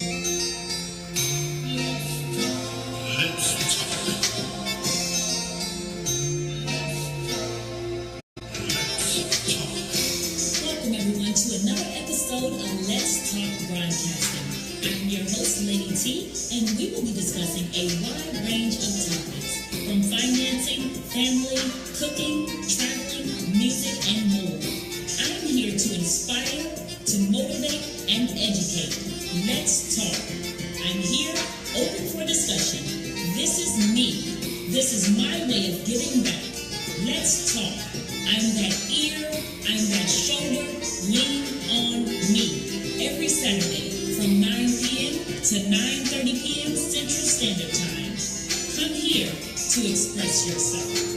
Welcome everyone to another episode of Let's Talk Broadcasting. I'm your host, Lady T, and we will be discussing a wide range of topics, from financing, family, cooking, traveling, music, and more. I'm here to inspire, to motivate, and educate. Let's talk. I'm here, open for discussion. This is me. This is my way of giving back. Let's talk. I'm that ear, I'm that shoulder, lean on me. Every Saturday from 9 p.m. to 9:30 p.m. Central Standard Time. Come here to express yourself.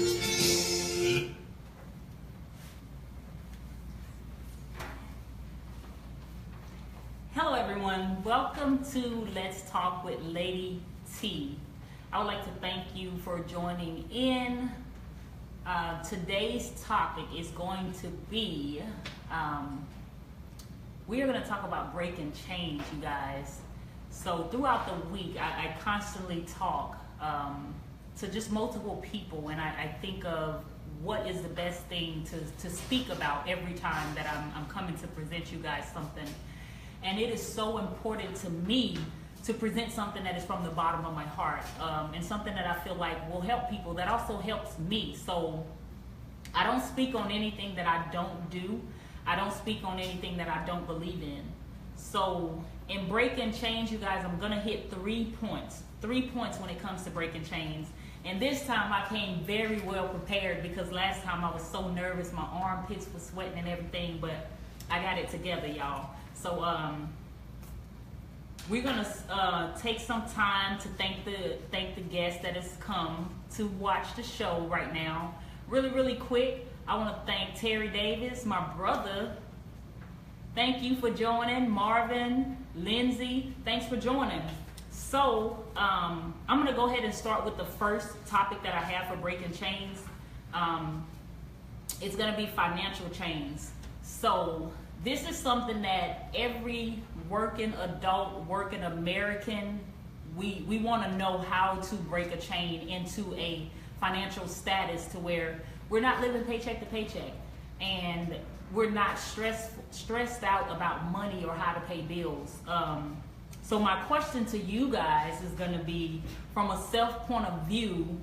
Hello everyone, welcome to Let's Talk with Lady T. I would like to thank you for joining in. Today's topic is going to be, we are going to talk about breaking chains, you guys. So throughout the week, I constantly talk to just multiple people, and I think of what is the best thing to speak about every time that I'm coming to present you guys something. And it is so important to me to present something that is from the bottom of my heart, and something that I feel like will help people, that also helps me. So I don't speak on anything that I don't do. I don't speak on anything that I don't believe in. So in breaking chains, you guys, I'm gonna hit 3 points. 3 points when it comes to breaking chains. And this time I came very well prepared, because last time I was so nervous, my armpits were sweating and everything, but I got it together, y'all. So we're gonna take some time to thank the guest that has come to watch the show right now. Really quick, I want to thank Terry Davis, my brother. Thank you for joining. Marvin, Lindsay, thanks for joining. So I'm gonna go ahead and start with the first topic that I have for breaking chains. It's gonna be financial chains. So this is something that every working adult, working American, we want to know how to break a chain into a financial status to where we're not living paycheck to paycheck, and we're not stressed out about money or how to pay bills. So my question to you guys is going to be, from a self point of view,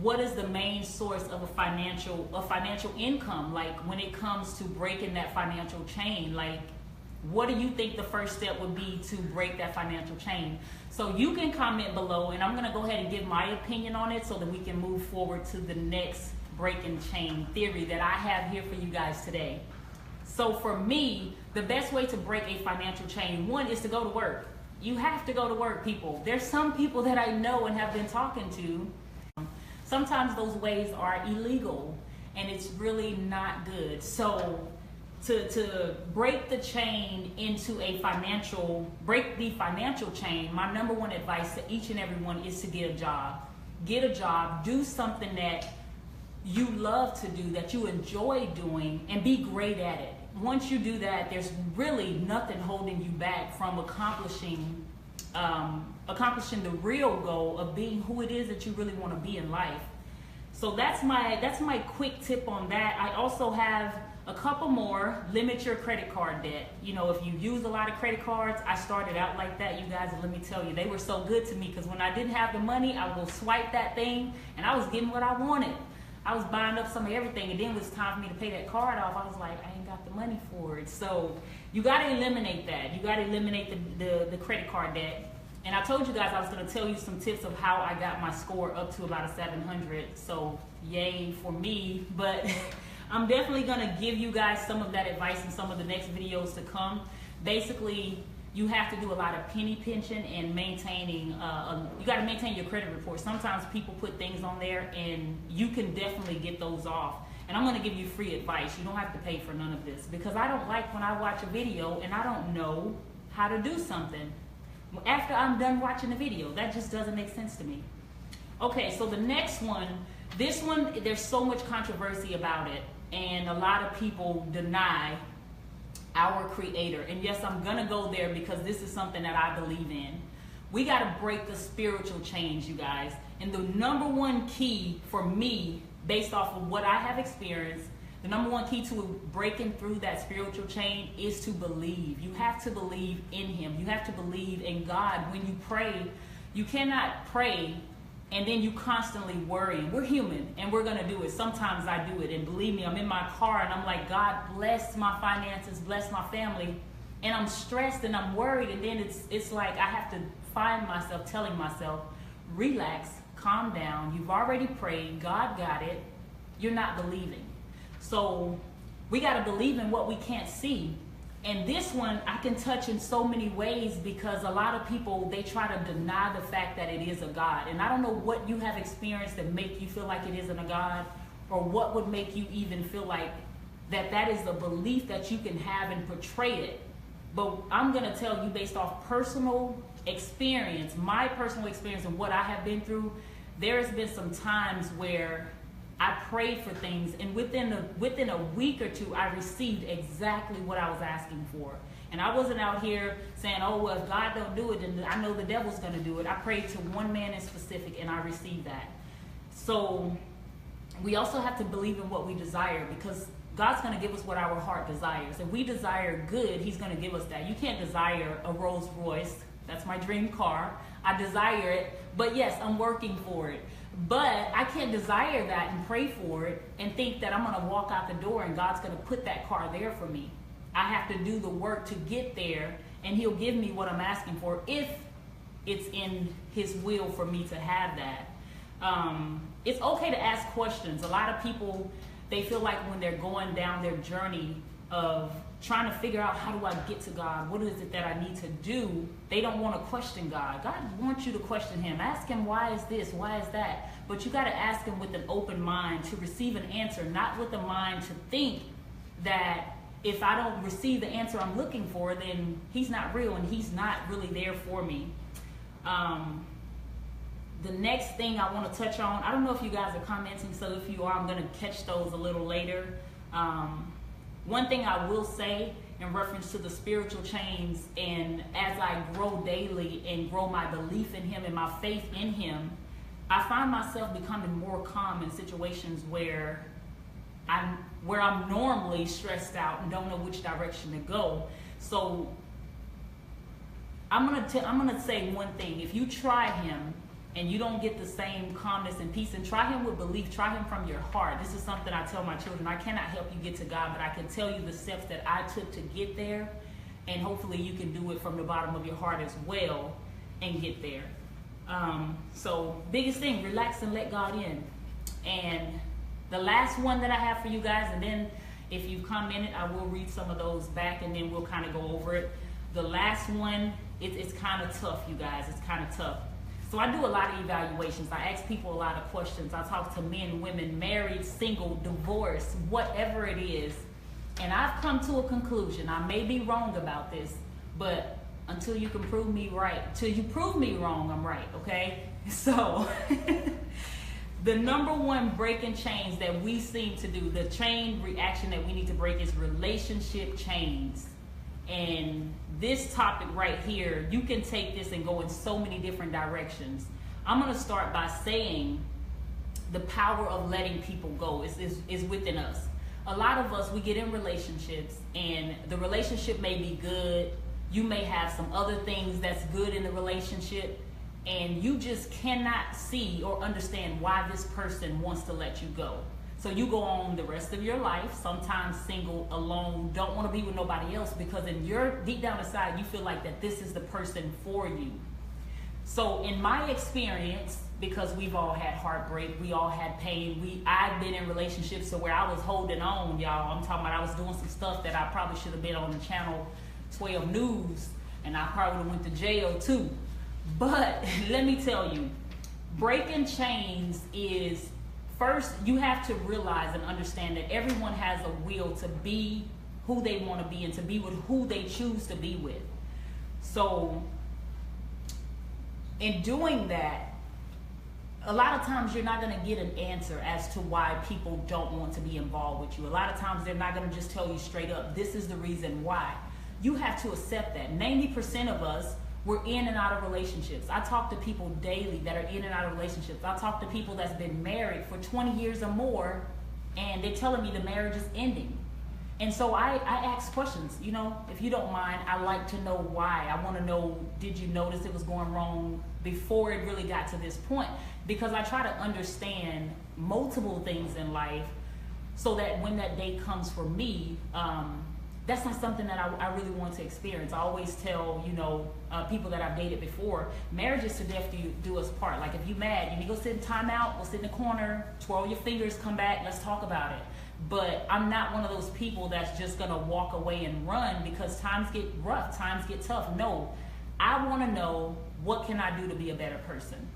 what is the main source of a financial income? Like, when it comes to breaking that financial chain, like, what do you think the first step would be to break that financial chain? So you can comment below, and I'm going to go ahead and give my opinion on it so that we can move forward to the next breaking chain theory that I have here for you guys today. So for me, the best way to break a financial chain, one, is to go to work. You have to go to work, people. There's some people that I know and have been talking to. Sometimes those ways are illegal, and it's really not good. So to break the chain into break the financial chain, my number one advice to each and every one is to get a job. Get a job, do something that you love to do, that you enjoy doing, and be great at it. Once you do that, there's really nothing holding you back from accomplishing the real goal of being who it is that you really want to be in life. So that's my quick tip on that. I also have a couple more. Limit your credit card debt. You know, if you use a lot of credit cards, I started out like that, you guys, and let me tell you, they were so good to me, because when I didn't have the money, I would go swipe that thing, and I was getting what I wanted. I was buying up some of everything, and then it was time for me to pay that card off. I was like, I ain't got the money for it. So you got to eliminate that. You got to eliminate the credit card debt. And I told you guys I was going to tell you some tips of how I got my score up to about a 700. So yay for me. But I'm definitely going to give you guys some of that advice in some of the next videos to come. Basically, you have to do a lot of penny pinching and maintaining, you got to maintain your credit report. Sometimes people put things on there, and you can definitely get those off. And I'm going to give you free advice. You don't have to pay for none of this, because I don't like when I watch a video and I don't know how to do something after I'm done watching the video. That just doesn't make sense to me. Okay, so the next one, this one, there's so much controversy about it, and a lot of people deny our creator. And yes, I'm going to go there because this is something that I believe in. We got to break the spiritual chains, you guys. And the number one key for me, based off of what I have experienced, the number one key to breaking through that spiritual chain is to believe. You have to believe in him. You have to believe in God. When you pray, you cannot pray and then you constantly worry. We're human and we're going to do it. Sometimes I do it. And believe me, I'm in my car and I'm like, God, bless my finances, bless my family. And I'm stressed and I'm worried. And then it's like I have to find myself telling myself, relax, calm down. You've already prayed. God got it. You're not believing. So we got to believe in what we can't see. And this one I can touch in so many ways because a lot of people, they try to deny the fact that it is a God. And I don't know what you have experienced that make you feel like it isn't a God, or what would make you even feel like that is the belief that you can have and portray it. But I'm going to tell you based off personal experience, my personal experience and what I have been through, there has been some times where I prayed for things, and within a week or two, I received exactly what I was asking for. And I wasn't out here saying, oh, well, if God don't do it, then I know the devil's going to do it. I prayed to one man in specific, and I received that. So we also have to believe in what we desire, because God's going to give us what our heart desires. If we desire good, he's going to give us that. You can't desire a Rolls Royce. That's my dream car. I desire it, but yes, I'm working for it. But I can't desire that and pray for it and think that I'm going to walk out the door and God's going to put that car there for me. I have to do the work to get there, and he'll give me what I'm asking for if it's in his will for me to have that. It's okay to ask questions. A lot of people, they feel like when they're going down their journey of trying to figure out, how do I get to God? What is it that I need to do? They don't want to question God. God wants you to question him. Ask him, why is this? Why is that? But you got to ask him with an open mind to receive an answer, not with a mind to think that if I don't receive the answer I'm looking for, then he's not real and he's not really there for me. The next thing I want to touch on, I don't know if you guys are commenting, so if you are, I'm going to catch those a little later. One thing I will say in reference to the spiritual chains, and as I grow daily and grow my belief in him and my faith in him, I find myself becoming more calm in situations where I'm normally stressed out and don't know which direction to go. So I'm gonna say one thing. If you try him and you don't get the same calmness and peace, and try him with belief, try him from your heart. This is something I tell my children. I cannot help you get to God, but I can tell you the steps that I took to get there, and hopefully you can do it from the bottom of your heart as well and get there. So biggest thing, relax and let God in. And the last one that I have for you guys, and then if you commented, I will read some of those back and then we'll kind of go over it. The last one, it's kind of tough, you guys. It's kind of tough. So I do a lot of evaluations. I ask people a lot of questions. I talk to men, women, married, single, divorced, whatever it is. And I've come to a conclusion. I may be wrong about this, but until you can prove me right, till you prove me wrong, I'm right, okay? So the number one breaking chains that we seem to do, the chain reaction that we need to break, is relationship chains. And this topic right here, you can take this and go in so many different directions. I'm going to start by saying the power of letting people go is within us. A lot of us, we get in relationships and the relationship may be good. You may have some other things that's good in the relationship, and you just cannot see or understand why this person wants to let you go. So you go on the rest of your life, sometimes single, alone, don't want to be with nobody else, because in your deep down inside, you feel like that this is the person for you. So in my experience, because we've all had heartbreak, we all had pain, I've been in relationships to where I was holding on, y'all. I'm talking about I was doing some stuff that I probably should have been on the channel 12 News, and I probably would have went to jail too. But let me tell you, breaking chains is, first, you have to realize and understand that everyone has a will to be who they want to be and to be with who they choose to be with. So in doing that, a lot of times you're not going to get an answer as to why people don't want to be involved with you. A lot of times they're not going to just tell you straight up, this is the reason why. You have to accept that. 90% of us, we're in and out of relationships. I talk to people daily that are in and out of relationships. I talk to people that's been married for 20 years or more, and they're telling me the marriage is ending. And so I ask questions, you know, if you don't mind, I like to know why. I want to know, did you notice it was going wrong before it really got to this point? Because I try to understand multiple things in life so that when that day comes for me, that's not something that I really want to experience. I always tell, you know, people that I've dated before, marriage is to death do us part. Like if you're mad, you need to go sit in timeout, go sit in the corner, twirl your fingers, come back, let's talk about it. But I'm not one of those people that's just gonna walk away and run because times get rough, times get tough. No, I wanna know, what can I do to be a better person?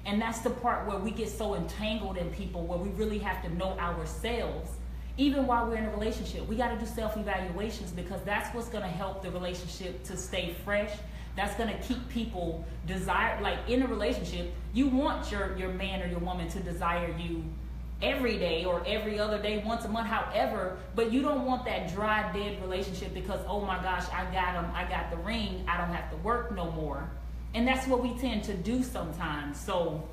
And that's the part where we get so entangled in people, where we really have to know ourselves. Even while we're in a relationship, we gotta do self-evaluations, because that's what's gonna help the relationship to stay fresh. That's gonna keep people desire, like in a relationship, you want your man or your woman to desire you every day or every other day, once a month, however, but you don't want that dry, dead relationship because, oh my gosh, I got him, I got the ring, I don't have to work no more. And that's what we tend to do sometimes. So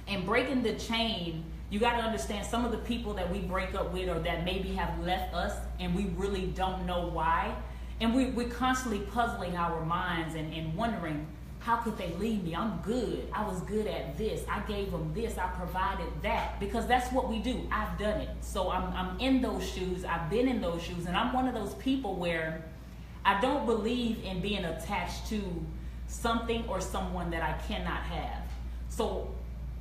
in breaking the chain, you got to understand some of the people that we break up with or that maybe have left us and we really don't know why. And we're constantly puzzling our minds and wondering, how could they leave me? I'm good. I was good at this. I gave them this. I provided that. Because that's what we do. I've done it. So I'm in those shoes. I've been in those shoes. And I'm one of those people where I don't believe in being attached to something or someone that I cannot have. So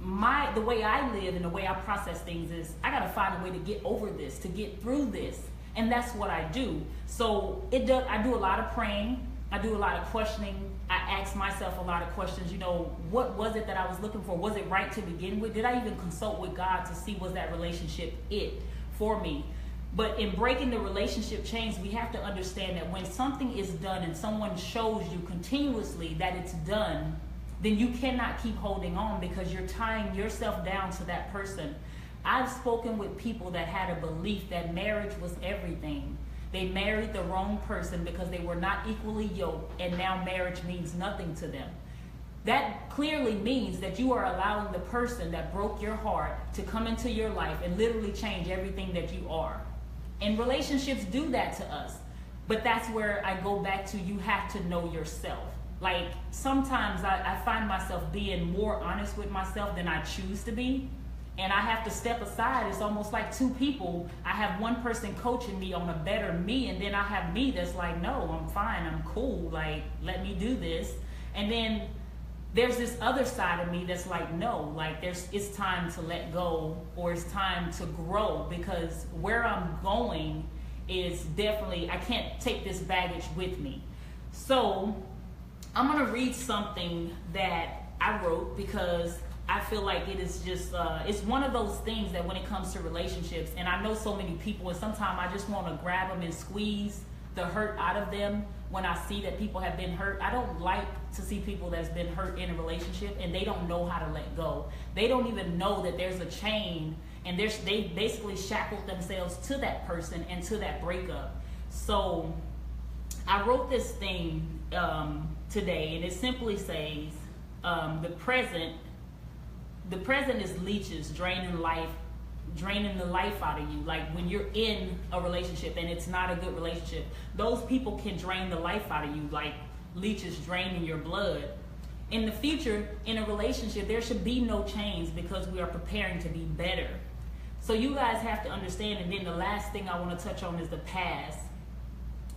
the way I live and the way I process things is I got to find a way to get over this, to get through this. And that's what I do. So I do a lot of praying. I do a lot of questioning. I ask myself a lot of questions. You know, what was it that I was looking for? Was it right to begin with? Did I even consult with God to see was that relationship it for me? But in breaking the relationship chains, we have to understand that when something is done and someone shows you continuously that it's done, then you cannot keep holding on because you're tying yourself down to that person. I've spoken with people that had a belief that marriage was everything. They married the wrong person because they were not equally yoked, and now marriage means nothing to them. That clearly means that you are allowing the person that broke your heart to come into your life and literally change everything that you are. And relationships do that to us. But that's where I go back to, you have to know yourself. Like sometimes I find myself being more honest with myself than I choose to be. And I have to step aside. It's almost like two people. I have one person coaching me on a better me, and then I have me that's like, no, I'm fine, I'm cool, like, let me do this. And then there's this other side of me that's like, no, like it's time to let go, or it's time to grow, because where I'm going is definitely, I can't take this baggage with me. So I'm gonna read something that I wrote because I feel like it is just, it's one of those things that when it comes to relationships, and I know so many people, and sometimes I just want to grab them and squeeze the hurt out of them when I see that people have been hurt. I don't like to see people that's been hurt in a relationship and they don't know how to let go. They don't even know that there's a chain, and they basically shackled themselves to that person and to that breakup. So I wrote this thing today, and it simply says, the present is leeches draining the life out of you. Like when you're in a relationship and it's not a good relationship, those people can drain the life out of you like leeches draining your blood. In the future, in a relationship, there should be no change because we are preparing to be better. So you guys have to understand. And then the last thing I want to touch on is the past.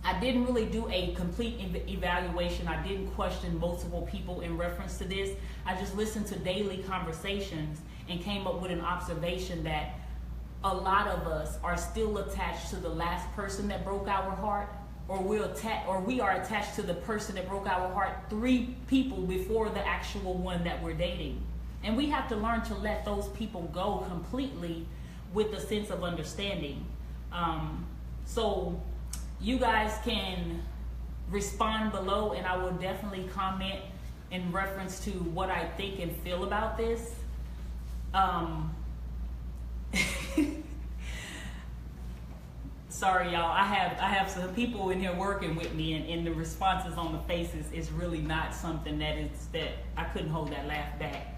I didn't really do a complete evaluation. I didn't question multiple people in reference to this. I just listened to daily conversations and came up with an observation that a lot of us are still attached to the last person that broke our heart, or we are attached to the person that broke our heart 3 people before the actual one that we're dating. And we have to learn to let those people go completely with a sense of understanding. So you guys can respond below, and I will definitely comment in reference to what I think and feel about this. Sorry, y'all. I have some people in here working with me, and the responses on the faces is really not something that I couldn't hold that laugh back.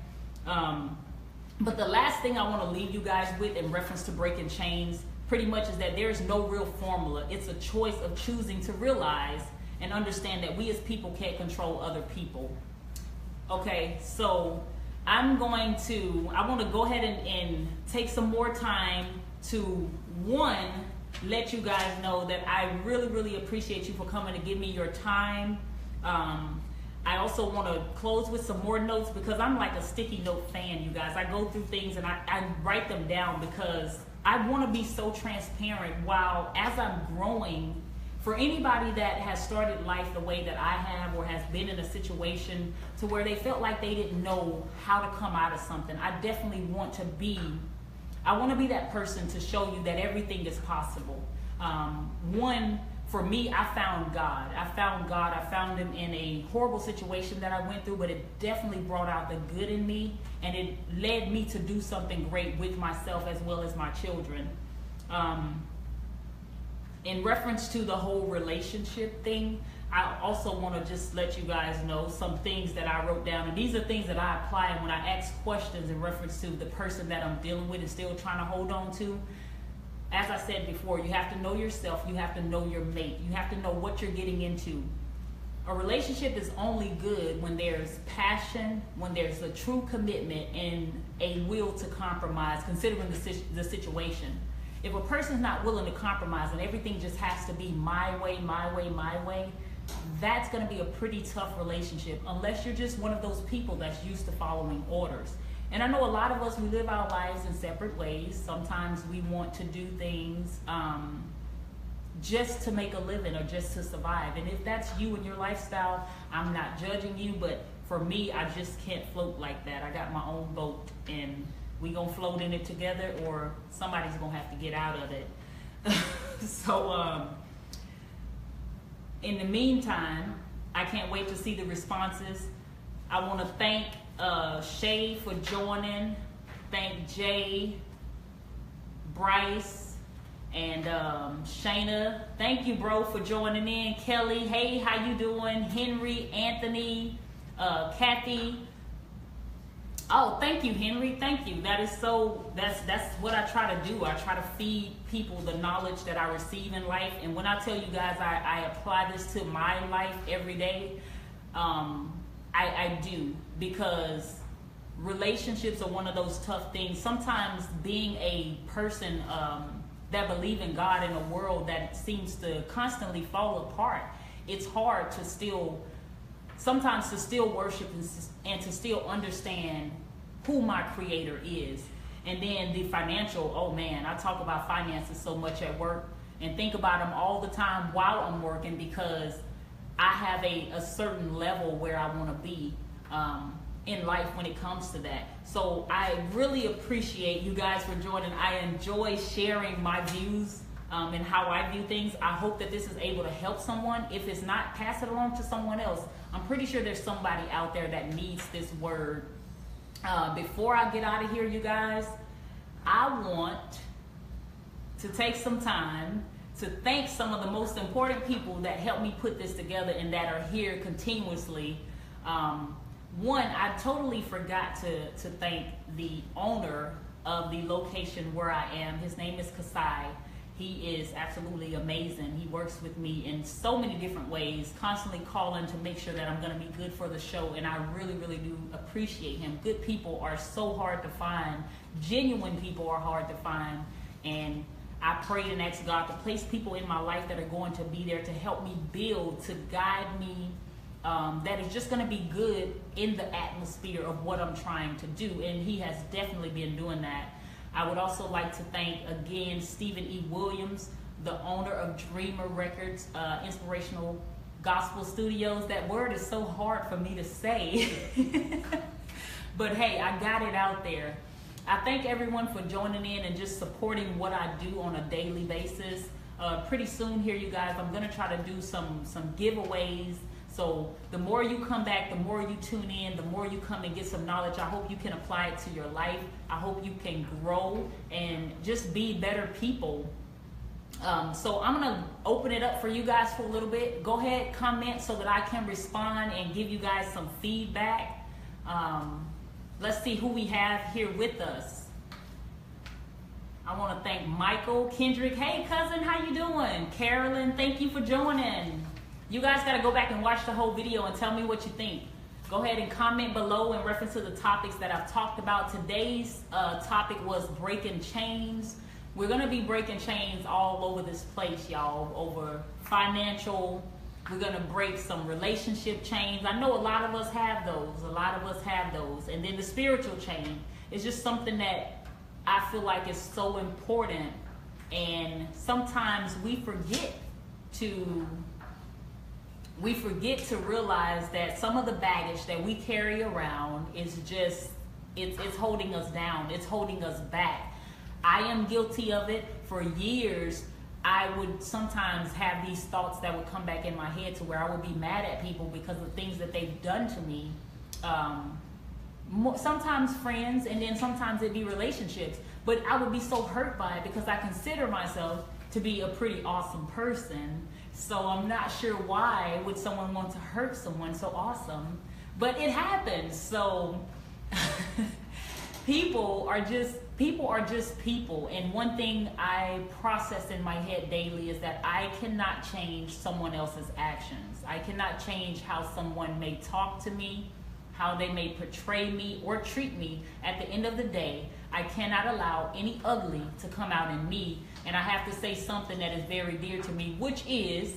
But the last thing I want to leave you guys with in reference to breaking chains pretty much is that there is no real formula. It's a choice of choosing to realize and understand that we as people can't control other people. Okay, so I want to go ahead and take some more time to, one, let you guys know that I really, really appreciate you for coming to give me your time. I also want to close with some more notes because I'm like a sticky note fan, you guys. I go through things and I write them down because I want to be so transparent while as I'm growing. For anybody that has started life the way that I have or has been in a situation to where they felt like they didn't know how to come out of something, I definitely want to be that person to show you that everything is possible. One, for me, I found God. I found him in a horrible situation that I went through, but it definitely brought out the good in me, and it led me to do something great with myself as well as my children. In reference to the whole relationship thing, I also want to just let you guys know some things that I wrote down. And these are things that I apply when I ask questions in reference to the person that I'm dealing with and still trying to hold on to. As I said before, you have to know yourself. You have to know your mate. You have to know what you're getting into. A relationship is only good when there's passion, when there's a true commitment, and a will to compromise, considering the situation. If a person's not willing to compromise and everything just has to be my way, that's going to be a pretty tough relationship unless you're just one of those people that's used to following orders. And I know a lot of us, we live our lives in separate ways. Sometimes we want to do things just to make a living or just to survive. And if that's you and your lifestyle, I'm not judging you, but for me, I just can't float like that. I got my own boat, and we gonna float in it together, or somebody's gonna have to get out of it. So in the meantime, I can't wait to see the responses. I want to thank Shay for joining. Thank Jay, Bryce, and Shayna. Thank you, bro, for joining in. Kelly, hey, how you doing? Henry, Anthony, Kathy. Oh, thank you, Henry. Thank you. That's what I try to do. I try to feed people the knowledge that I receive in life. And when I tell you guys I apply this to my life every day, I do, because relationships are one of those tough things. Sometimes being a person that believes in God in a world that seems to constantly fall apart, it's hard to sometimes to still worship and to still understand who my creator is. And then the financial, oh man, I talk about finances so much at work and think about them all the time while I'm working, because I have a certain level where I want to be in life when it comes to that. So I really appreciate you guys for joining. I enjoy sharing my views and how I view things. I hope that this is able to help someone. If it's not, pass it along to someone else. I'm pretty sure there's somebody out there that needs this word. Before I get out of here, you guys, I want to take some time to thank some of the most important people that helped me put this together and that are here continuously. One, I totally forgot to thank the owner of the location where I am. His name is Kasai. He is absolutely amazing. He works with me in so many different ways, constantly calling to make sure that I'm going to be good for the show, and I really, really do appreciate him. Good people are so hard to find. Genuine people are hard to find, and I prayed and asked God to place people in my life that are going to be there to help me build, to guide me, that is just going to be good in the atmosphere of what I'm trying to do, and he has definitely been doing that. I would also like to thank again Stephen E. Williams, the owner of Dreamer Records, Inspirational Gospel Studios. That word is so hard for me to say, but hey, I got it out there. I thank everyone for joining in and just supporting what I do on a daily basis. Pretty soon here, you guys, I'm gonna try to do some giveaways, So the more you come back, the more you tune in, the more you come and get some knowledge. I hope you can apply it to your life. I hope you can grow and just be better people. So I'm going to open it up for you guys for a little bit. Go ahead, comment so that I can respond and give you guys some feedback. Let's see who we have here with us. I want to thank Michael, Kendrick. Hey, cousin, how you doing? Carolyn, thank you for joining. You guys got to go back and watch the whole video and tell me what you think. Go ahead and comment below in reference to the topics that I've talked about. Today's topic was breaking chains. We're going to be breaking chains all over this place, y'all, over financial. We're going to break some relationship chains. I know a lot of us have those. And then the spiritual chain is just something that I feel like is so important. And sometimes we forget to realize that some of the baggage that we carry around is just, it's holding us down. It's holding us back. I am guilty of it. For years, I would sometimes have these thoughts that would come back in my head to where I would be mad at people because of things that they've done to me. Sometimes friends, and then sometimes it'd be relationships. But I would be so hurt by it because I consider myself to be a pretty awesome person. So I'm not sure why would someone want to hurt someone so awesome. But it happens. So people are just people. And one thing I process in my head daily is that I cannot change someone else's actions. I cannot change how someone may talk to me, how they may portray me or treat me. At the end of the day, I cannot allow any ugly to come out in me. And I have to say something that is very dear to me, which is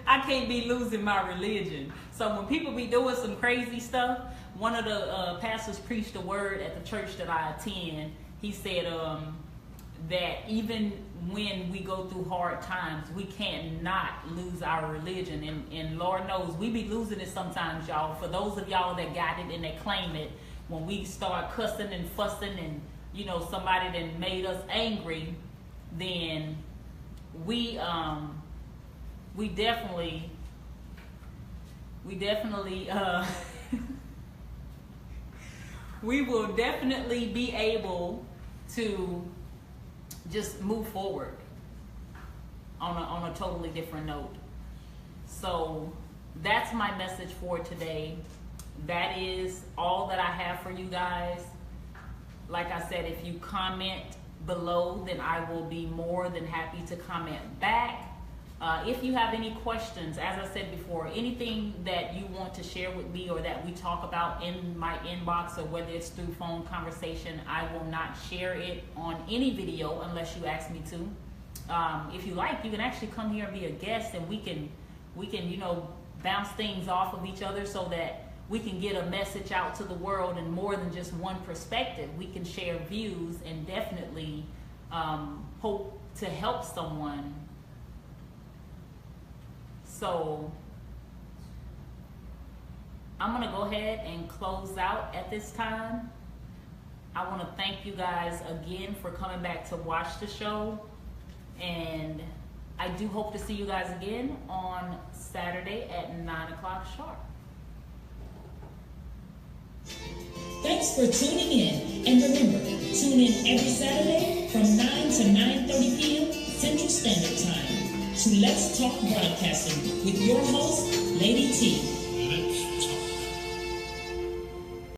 I can't be losing my religion. So when people be doing some crazy stuff, one of the pastors preached a word at the church that I attend. He said that even when we go through hard times, we can't not lose our religion. And Lord knows we be losing it sometimes, y'all. For those of y'all that got it and that claim it, when we start cussing and fussing and, you know, somebody that made us angry, then we definitely we will definitely be able to just move forward on a totally different note. So that's my message for today. That is all that I have for you guys. Like I said, if you comment below, then I will be more than happy to comment back. If you have any questions, as I said before, anything that you want to share with me or that we talk about in my inbox, or whether it's through phone conversation, I will not share it on any video unless you ask me to. If you like, you can actually come here and be a guest, and we can, you know, bounce things off of each other so that we can get a message out to the world in more than just one perspective. We can share views and definitely hope to help someone. So I'm going to go ahead and close out at this time. I want to thank you guys again for coming back to watch the show. And I do hope to see you guys again on Saturday at 9 o'clock sharp. Thanks for tuning in. And remember, tune in every Saturday from 9 to 9:30 p.m. Central Standard Time to Let's Talk Broadcasting with your host, Lady T.